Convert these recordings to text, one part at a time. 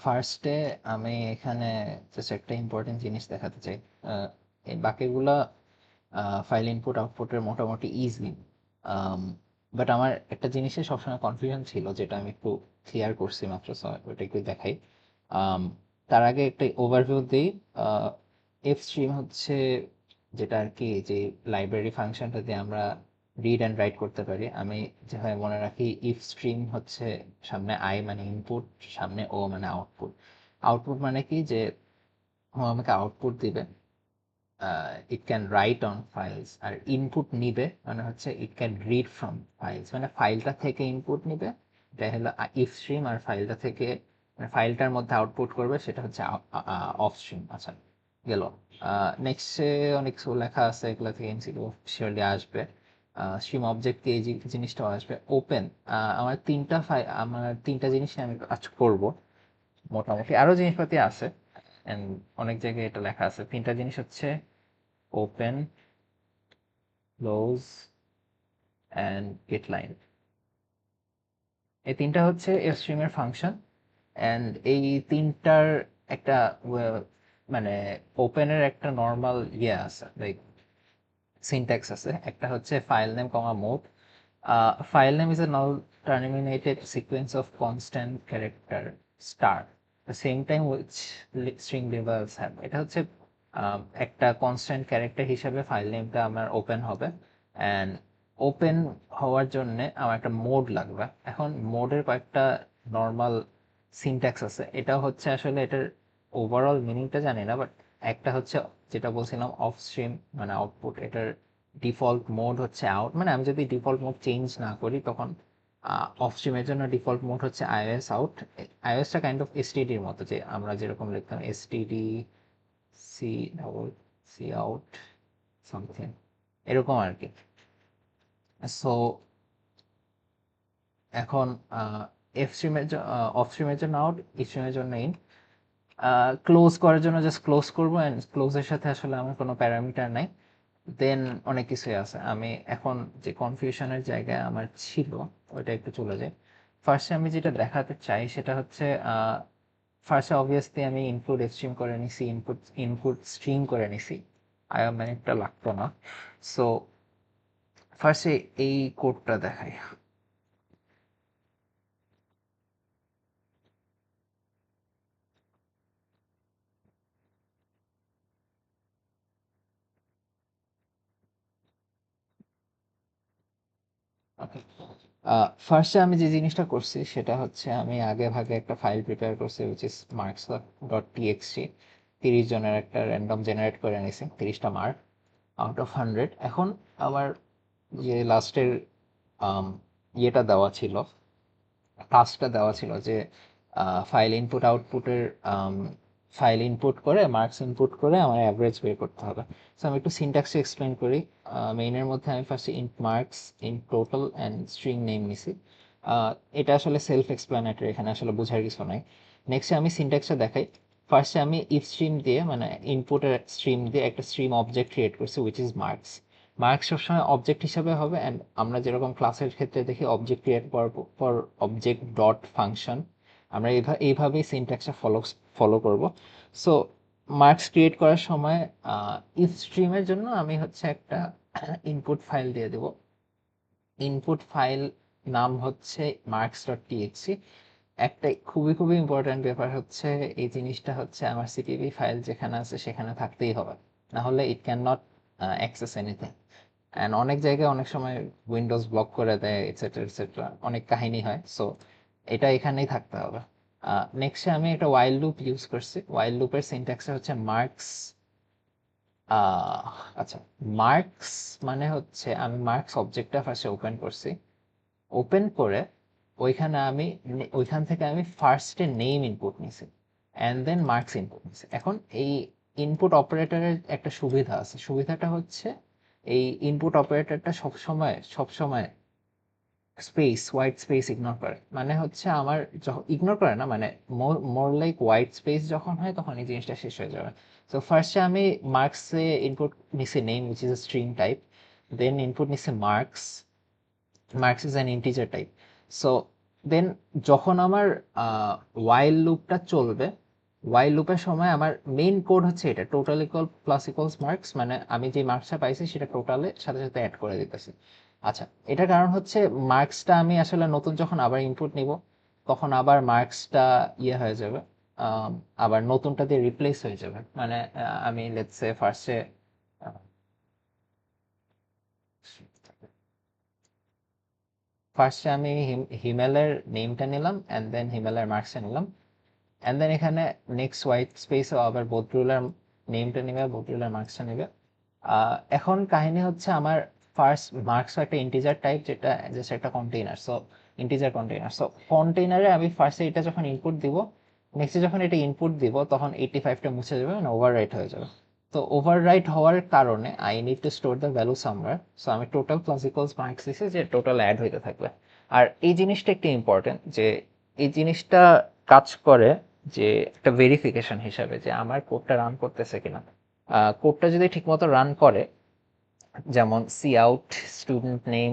ফার্স্টে আমি এখানে জাস্ট একটা ইম্পর্টেন্ট জিনিস দেখাতে চাই। এই বাকিগুলা ফাইল ইনপুট আউটপুটের মোটামুটি ইজি, বাট আমার একটা জিনিসে সবসময় কনফিউশন ছিল, যেটা আমি একটু ক্লিয়ার করছি মাত্র, so ওটা একটু দেখাই। আম, তার আগে একটা ওভারভিউ দিই। এফ স্ট্রিম হচ্ছে যেটা আর কি, যে লাইব্রেরি ফাংশনটা দিয়ে আমরা রিড অ্যান্ড রাইট করতে পারি। আমি যেভাবে মনে রাখি, ইফ স্ট্রিম হচ্ছে সামনে আই মানে ইনপুট, সামনে ও মানে আউটপুট। আউটপুট মানে কি, যে ও আমাকে আউটপুট দিবে, it can write on files. আর ইনপুট নিবে মানে হচ্ছে it can read from files, মানে ফাইলটা থেকে ইনপুট নিবে, এটা হলো ইফ স্ট্রিম। আর ফাইলটা থেকে, মানে ফাইলটার মধ্যে আউটপুট করবে, সেটা হচ্ছে অফ স্ট্রিম। আচ্ছা, গেল। নেক্সটে অনেক কিছু লেখা আছে, এগুলো থেকে এমসিকিউ শিওরলি আসবে। স্ট্রিম অবজেক্ট দিয়ে এই জিনিসটাও আসবে। ওপেন, আমার তিনটা জিনিস নিয়ে আমি কাজ করব মোটামুটি। আরো জিনিসপাতি আছে, and অনেক জায়গায় এটা লেখা আছে। তিনটা জিনিস হচ্ছে ওপেন, ক্লোজ অ্যান্ড গেটলাইন। এই তিনটা হচ্ছে স্ট্রিমের ফাংশন। অ্যান্ড এই তিনটার একটা মানে ওপেনের একটা নর্মাল ইয়ে আছে, লাইক সিনট্যাক্স আছে। একটা হচ্ছে file name comma mode. File name is a null terminated sequence of constant character star the same time which string levels have. এটা হচ্ছে একটা কনস্ট্যান্ট ক্যারেক্টার হিসাবে ফাইল নেমটা আমার ওপেন হবে। অ্যান্ড ওপেন হওয়ার জন্য আমার একটা মোড লাগবে। এখন মোডের কয়েকটা নর্মাল সিনট্যাক্স আছে। এটা হচ্ছে আসলে এটার ওভারঅল মিনিংটা জানি না, বাট একটা হচ্ছে যেটা বলছিলাম অফ স্ট্রিম মানে আউটপুট, এটার ডিফল্ট মোড হচ্ছে আউট। মানে আমি যদি ডিফল্ট মোড চেঞ্জ না করি, তখন অফ স্ট্রিমের জন্য ডিফল্ট মোড হচ্ছে আইওএস আউট। আইওএসটা কাইন্ড অফ এসটিডির মতো, যে আমরা যেরকম লিখতাম STD C double C out something, এরকম আর কি। সো এখন এফ স্ট্রিমের অফ স্ট্রিমের জন্য আউট, ই স্ট্রিমের জন্য ইন। ক্লোজ করার জন্য জাস্ট ক্লোজ করবো, অ্যান্ড ক্লোজের সাথে আসলে আমার কোনো প্যারামিটার নাই। দেন অনেক কিছুই আছে। আমি এখন যে কনফিউশনের জায়গায় আমার ছিল, ওইটা একটু চলে যায়। ফার্স্টে আমি যেটা দেখাতে চাই সেটা হচ্ছে, ফার্স্টে অবভিয়াসলি আমি ইনপুট স্ট্রিম করে নিছি, ইনপুট ইনপুট স্ট্রিম করে নিছি, আয়ারম্যানেটটা লাগতো না। সো ফার্স্টে এই কোডটা দেখাই। ওকে, ফার্স্টে আমি যে জিনিসটা করছি সেটা হচ্ছে, আমি আগে ভাগে একটা ফাইল প্রিপেয়ার করছি, which is marks dot TXT. 30 জনের একটা র্যান্ডম জেনারেট করে নিছি, 30টা মার্ক আউট অফ 100। এখন আমার যে লাস্টের ইয়েটা দেওয়া ছিল, টাস্কটা দেওয়া ছিল যে ফাইল ইনপুট আউটপুটের ফাইল ইনপুট করে মার্কস ইনপুট করে আমার অ্যাভারেজ বের করতে হবে। সো আমি একটু সিনট্যাক্সটা এক্সপ্লেন করি। মেইনের মধ্যে আমি ফার্স্টে int marks, int total and string name নিছি। এটা আসলে সেলফ এক্সপ্লেনেটরি, এখানে আসলে বোঝার কিছু নাই। নেক্সটে আমি সিনট্যাক্সটা দেখাই। ফার্স্টে আমি ইফ স্ট্রিম দিয়ে, মানে ইনপুটের স্ট্রিম দিয়ে একটা স্ট্রিম অবজেক্ট ক্রিয়েট করছি, উইচ ইজ মার্কস। মার্কস সবসময় অবজেক্ট হিসাবে হবে, অ্যান্ড আমরা যেরকম ক্লাসের ক্ষেত্রে দেখি অবজেক্ট ক্রিয়েট করার পর অবজেক্ট ডট ফাংশন, আমরা এইভাবেই সিনট্যাক্সটা ফলো করব। সো মার্কস ক্রিয়েট করার সময় ইফ স্ট্রিমের জন্য আমি হচ্ছে একটা ইনপুট ফাইল দিয়ে দেব। ইনপুট ফাইল নাম হচ্ছে মার্কস ডট টিএক্সি। একটা খুবই খুবই ইম্পর্ট্যান্ট ব্যাপার হচ্ছে, এই জিনিসটা হচ্ছে আমার সিটিভি ফাইল যেখানে আছে সেখানে থাকতেই হবে, না হলে it can not access anything. And অনেক জায়গায় অনেক সময় উইন্ডোজ ব্লক করে দেয়, এটসেট্রা এটসেট্রা, অনেক কাহিনী হয়। সো এটা এখানেই থাকতে হবে। নেক্সটে আমি একটা ওয়াইল লুপ ইউজ করছি। ওয়াইল লুপের সিনট্যাক্সটা হচ্ছে মার্কস। আচ্ছা, মার্কস মানে হচ্ছে, আমি মার্কস অবজেক্টটা ফার্স্টে ওপেন করছি। ওপেন করে ওইখান থেকে আমি ফার্স্টে নেম ইনপুট নিছি, অ্যান্ড দেন মার্কস ইনপুট নিছি। এখন এই ইনপুট অপারেটরের একটা সুবিধা আছে। সুবিধাটা হচ্ছে, এই ইনপুট অপারেটরটা সবসময় সবসময় স্পেস, হোয়াইট স্পেস ইগনোর করে। মানে হচ্ছে আমার যখন ইগনোর করে না, মানে মোর লাইক হোয়াইট স্পেস যখন হয় তখন এই জিনিসটা শেষ হয়ে যাবে। তো ফার্স্টে আমি মার্কসে ইনপুট নিছি name, which is a string type. Then input নিছি marks. Marks is an integer type. So then যখন আমার ওয়াইল লুপটা চলবে, ওয়াইল লুপের সময় আমার মেইন কোড হচ্ছে এটা total equal plus equals marks, মানে আমি যে মার্কসটা পাইছি সেটা টোটালে সাথে সাথে অ্যাড করে দিতেছি। আচ্ছা, এটার কারণ হচ্ছে মার্কসটা আমি আসলে নতুন যখন আবার ইনপুট নিব তখন আবার মার্কসটা ইয়ে হয়ে যাবে, আম, আবার নতুনটা দিয়ে রিপ্লেস হয়ে যাবে। মানে আমি লেটস সে ফার্স্টে আমি হিমেলের নেমটা নিলাম অ্যান্ড দেন হিমেলের মার্কসটা নিলাম, অ্যান্ড দেন এখানে নেক্সট হোয়াইট স্পেসও আবার বদরুলের নেমটা নেবে, বদরুলের মার্কসটা নেবে। এখন কাহিনী হচ্ছে আমার ফার্স্ট মার্কস একটা ইন্টিজার টাইপ, যেটা জাস্ট একটা container, so integer container. So কন্টেইনারে আমি ফার্স্টে এটা যখন ইনপুট দিব, নেক্সটে যখন এটা ইনপুট দিব তখন 85টা মুছে যাবে, মানে ওভাররাইট হয়ে যাবে। তো ওভাররাইট হওয়ার কারণে I need to store the value somewhere. So আমি টোটাল প্লাস ইকুয়ালস মার্কস দিছি যে টোটাল অ্যাড হইতে থাকবে। আর এই জিনিসটা একটু ইম্পর্টেন্ট যে এই জিনিসটা কাজ করে যে একটা ভেরিফিকেশন হিসাবে যে আমার কোডটা রান করতেছে কিনা। কোডটা যদি ঠিকমতো রান করে, যেমন C out student name,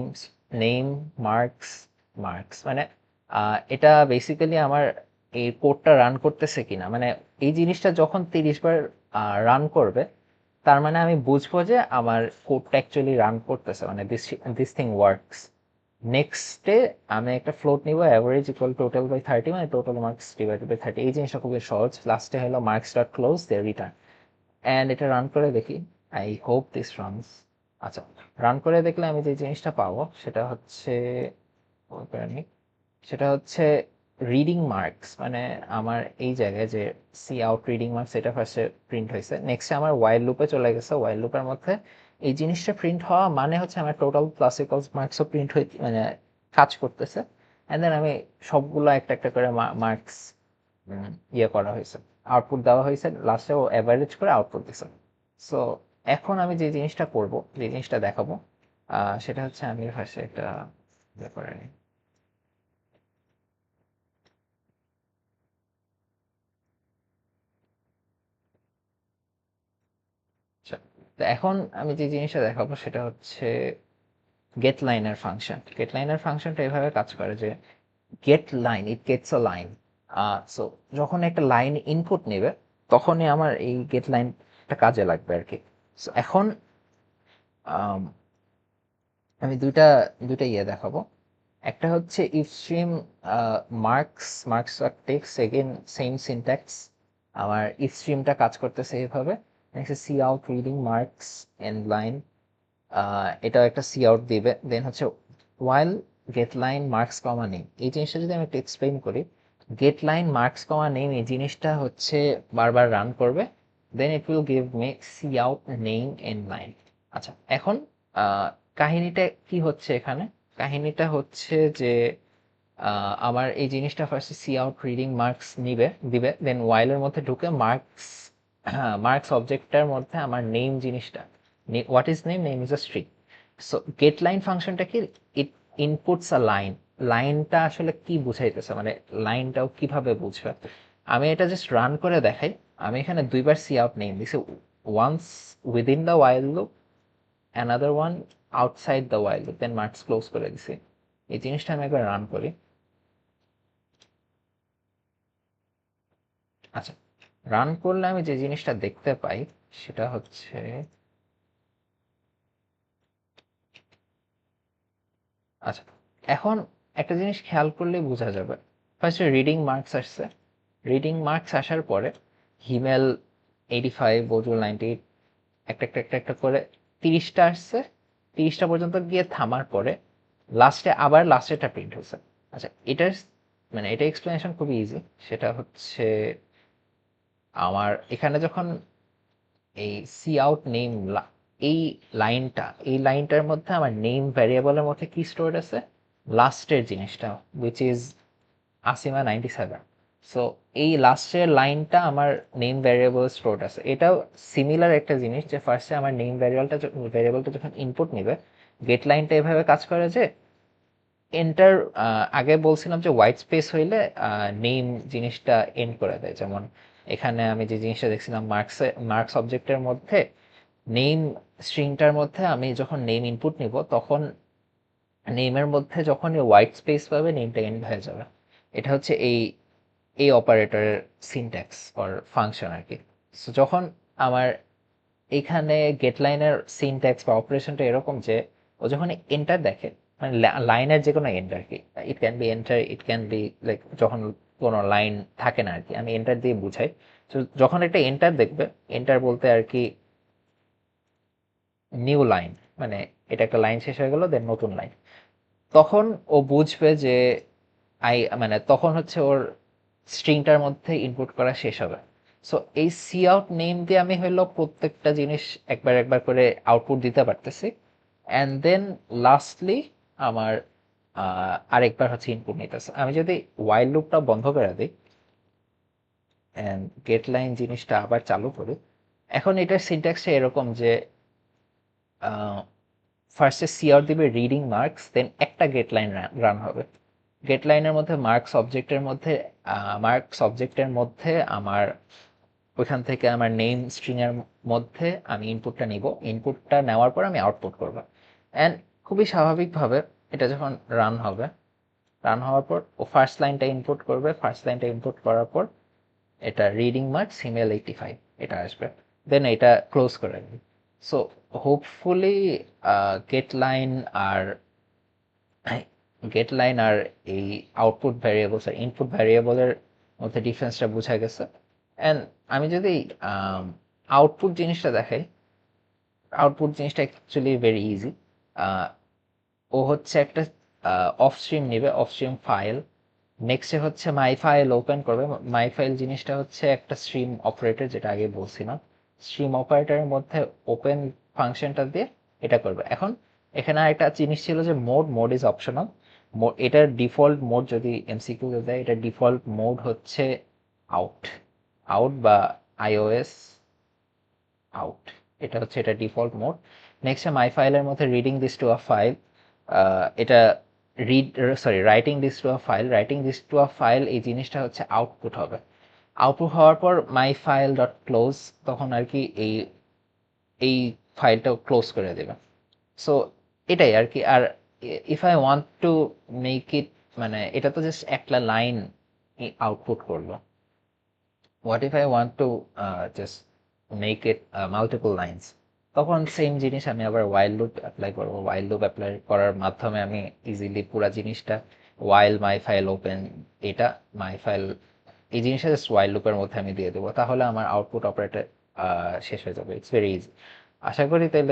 name marks, marks, মানে এটা বেসিক্যালি আমার এই কোডটা রান করতেছে কিনা, মানে এই জিনিসটা যখন 30 বার রান করবে তার মানে আমি বুঝবো যে আমার কোডটা অ্যাকচুয়ালি রান করতেছে, মানে দিস থিং ওয়ার্কস। নেক্সটে আমি একটা ফ্লোট নিব অ্যাভারেজ ইকুয়াল টোটাল বাই 30, মানে টোটাল মার্কস ডিভাইডেড বাই 30। এই জিনিসটা খুবই সহজ। লাস্টে হলো মার্কস ডট ক্লোজ দে রিটার্ন, অ্যান্ড এটা রান করে দেখি। I hope this runs. আচ্ছা, রান করে দেখলে আমি যে জিনিসটা পাবো সেটা হচ্ছে, সেটা হচ্ছে রিডিং মার্কস, মানে আমার এই জায়গায় যে সি আউট রিডিং মার্কস এটা ফার্স্টে প্রিন্ট হয়েছে। নেক্সটে আমার ওয়াইল লুপে চলে গেছে, ওয়াইল লুপের মধ্যে এই জিনিসটা প্রিন্ট হওয়া মানে হচ্ছে আমার টোটাল প্লাস ইকুয়ালস মার্কসও প্রিন্ট হয়ে মানে কাজ করতেছে। অ্যান্ড দেন আমি সবগুলো একটা একটা করে মার্কস ইয়ে করা হয়েছে, আউটপুট দেওয়া হয়েছে, লাস্টে ও অ্যাভারেজ করে আউটপুট দিছে। সো এখন আমি যে জিনিসটা করব, যে জিনিসটা দেখাবো, সেটা হচ্ছে আমি ফার্স্টে একটা ইয়ে করে নিই। আচ্ছা, তো এখন আমি যে জিনিসটা দেখাবো সেটা হচ্ছে গেট লাইনের ফাংশন। গেট লাইনের ফাংশনটা এভাবে কাজ করে যে get line, it gets a line. So যখন একটা লাইন ইনপুট নেবে তখনই আমার এই গেট লাইনটা কাজে লাগবে আর কি। সো এখন আম, আমি দুইটা দুইটা ইয়ে দেখাবো। একটা হচ্ছে if stream marks, marks text, again same syntax. আমার ইফ স্ট্রিমটা কাজ করতেছে এইভাবে। Next C out reading marks end line, এটাও একটা সি আউট দিবে। দেন হচ্ছে while get line marks comma name. এই জিনিসটা যদি আমি একটু এক্সপ্লেন করি, get line marks comma name এই জিনিসটা হচ্ছে বারবার রান করবে, then it will give me C out name end line. আচ্ছা, এখন কাহিনীটা কি হচ্ছে এখানে? কাহিনীটা হচ্ছে যে আমার এই জিনিসটা ফার্স্টে সি আউট রিডিং মার্কস দিবে, দেন ওয়াইলের মধ্যে ঢুকে মার্কস, মার্কস অবজেক্টটার মধ্যে আমার নেম জিনিসটা, what is name, name is a string. So get line ফাংশনটা কি, ইট ইনপুটস আ লাইন। লাইনটা আসলে কি বুঝাইতেছে, মানে লাইনটাও কিভাবে বুঝবে, আমি এটা জাস্ট রান করে দেখাই। আমি এখানে দুইবার সি আউট নেম দিছি, once within the while loop, another one outside the while loop, then marks close করে দিছি। এই জিনিসটা আমি একবার রান করি। আচ্ছা, রান করলে আমি যে জিনিসটা দেখতে পাই সেটা হচ্ছে, আচ্ছা, এখন একটা জিনিস খেয়াল করলে বোঝা যাবে। ফার্স্টে রিডিং মার্কস আসছে, রিডিং মার্কস আসার পরে হিমেল 85, বজুল 98, একটা একটা একটা একটা করে 30টা আসছে। 30টা পর্যন্ত গিয়ে থামার পরে লাস্টে আবার লাস্টেরটা প্রিন্ট হয়েছে। আচ্ছা, এটার মানে এটা এক্সপ্লেনেশন খুবই ইজি। সেটা হচ্ছে আমার এখানে যখন এই সি আউট নেম, এই এই লাইনটার মধ্যে আমার নেম ভ্যারিয়েবলের মধ্যে কি স্টোর আছে, লাস্টের জিনিসটা, উইচ ইজ আসিমা 97। সো এই লাস্টের লাইনটা আমার নেম ভ্যারিয়েবল স্টোর আছে। এটাও সিমিলার একটা জিনিস যে ফার্স্টে আমার নেম ভ্যারিয়েবলটা যখন ইনপুট নেবে, গেট লাইনটা এভাবে কাজ করে যে এন্টার, আগে বলছিলাম যে হোয়াইট স্পেস হইলে নেম জিনিসটা এন্ড করে দেয়। যেমন এখানে আমি যে জিনিসটা দেখছিলাম মার্কস অবজেক্টের মধ্যে নেম স্ট্রিংটার মধ্যে আমি যখন নেম ইনপুট নিব তখন নেমের মধ্যে যখনই হোয়াইট স্পেস পাবে নেমটা এন্ড হয়ে যাবে। এটা হচ্ছে এই অপারেটরের সিনট্যাক্স অর ফাংশন আর কি। সো যখন আমার এখানে গেট লাইনের সিনট্যাক্স বা অপারেশনটা এরকম যে ও যখন এন্টার দেখে, মানে লাইনের যে কোনো এন্ড আর কি, it can be enter, it can be like যখন কোনো লাইন থাকে না আর কি, আমি এন্টার দিয়ে বুঝাই। তো যখন একটা এন্টার দেখবে, এন্টার বলতে আর কি নিউ লাইন, মানে এটা একটা লাইন শেষ হয়ে গেল দেন নতুন লাইন, তখন ও বুঝবে যে মানে তখন হচ্ছে ওর স্ট্রিংটার মধ্যে ইনপুট করা শেষ হবে। সো এই সি আউট নেম দিয়ে আমি হইলো প্রত্যেকটা জিনিস একবার একবার করে আউটপুট দিতে পারতেছি, অ্যান্ড দেন লাস্টলি আমার আরেকবার হচ্ছে ইনপুট নিতেছে। আমি যদি ওয়াইল লুপটা বন্ধ করে দিই অ্যান্ড গেট লাইন জিনিসটা আবার চালু করি, এখন এটার সিনট্যাক্সটা এরকম যে ফার্স্টে সি আউট দিবে রিডিং মার্কস, দেন একটা গেট লাইন রান হবে। গেট লাইনের মধ্যে মার্কস অবজেক্টের মধ্যে আমার ওইখান থেকে আমার নেম স্ট্রিং এর মধ্যে আমি ইনপুটটা নিব, ইনপুটটা নেওয়ার পর আমি আউটপুট করব। অ্যান্ড খুবই স্বাভাবিকভাবে এটা যখন রান হওয়ার পর ও ফার্স্ট লাইনটা ইনপুট করবে, ফার্স্ট লাইনটা ইনপুট করার পর এটা রিডিং মার্কস হিমেল 85 এটা আসবে, দেন এটা ক্লোজ করে দিই। সো হোপফুলি গেট লাইন আর গেট লাইন আর এই আউটপুট ভ্যারিয়েবলস আর ইনপুট ভ্যারিয়েবলের মধ্যে ডিফারেন্সটা বোঝা গেছে। অ্যান্ড আমি যদি আউটপুট জিনিসটা দেখাই, আউটপুট জিনিসটা অ্যাকচুয়ালি ভেরি ইজি। ও হচ্ছে একটা অফ স্ট্রিম নেবে, অফ স্ট্রিম ফাইল, নেক্সটে হচ্ছে মাই ফাইল ওপেন করবে। মাই ফাইল জিনিসটা হচ্ছে একটা স্ট্রিম অপারেটর, যেটা আগে বলছিলাম। স্ট্রিম অপারেটরের মধ্যে ওপেন ফাংশনটা দিয়ে এটা করবে। এখন এখানে একটা জিনিস ছিল যে মোড ইজ অপশনাল। এটার ডিফল্ট মোড যদি এমসিকিউ দেয়, এটার ডিফল্ট মোড হচ্ছে আউট, আউট বা আইওএস আউট, এটা হচ্ছে এটা ডিফল্ট মোড। নেক্সট মাই ফাইলের মধ্যে reading this to a file, এটা writing this to a file, writing this to a file এই জিনিসটা হচ্ছে আউটপুট হবে। আউটপুট হওয়ার পর মাই ফাইল ডট ক্লোজ, তখন আর কি এই ফাইলটা ক্লোজ করে দেবে। সো এটাই আর কি। আর if I want to make it, মানে এটা তো জাস্ট একটা লাইন আউটপুট করলো। What if I want to just make it multiple lines, তখন সেম জিনিস আমি আবার ওয়াইল লুপ অ্যাপ্লাই করবো। ওয়াইল লুপ অ্যাপ্লাই করার মাধ্যমে আমি ইজিলি পুরা জিনিসটা ওয়াইল মাই ফাইল ওপেন, এটা মাই ফাইল, এই জিনিসটা জাস্ট ওয়াইল লুপের মধ্যে আমি দিয়ে দেবো, তাহলে আমার আউটপুট অপারেটর শেষ হয়ে যাবে। It's very easy. আশা করি তাহলে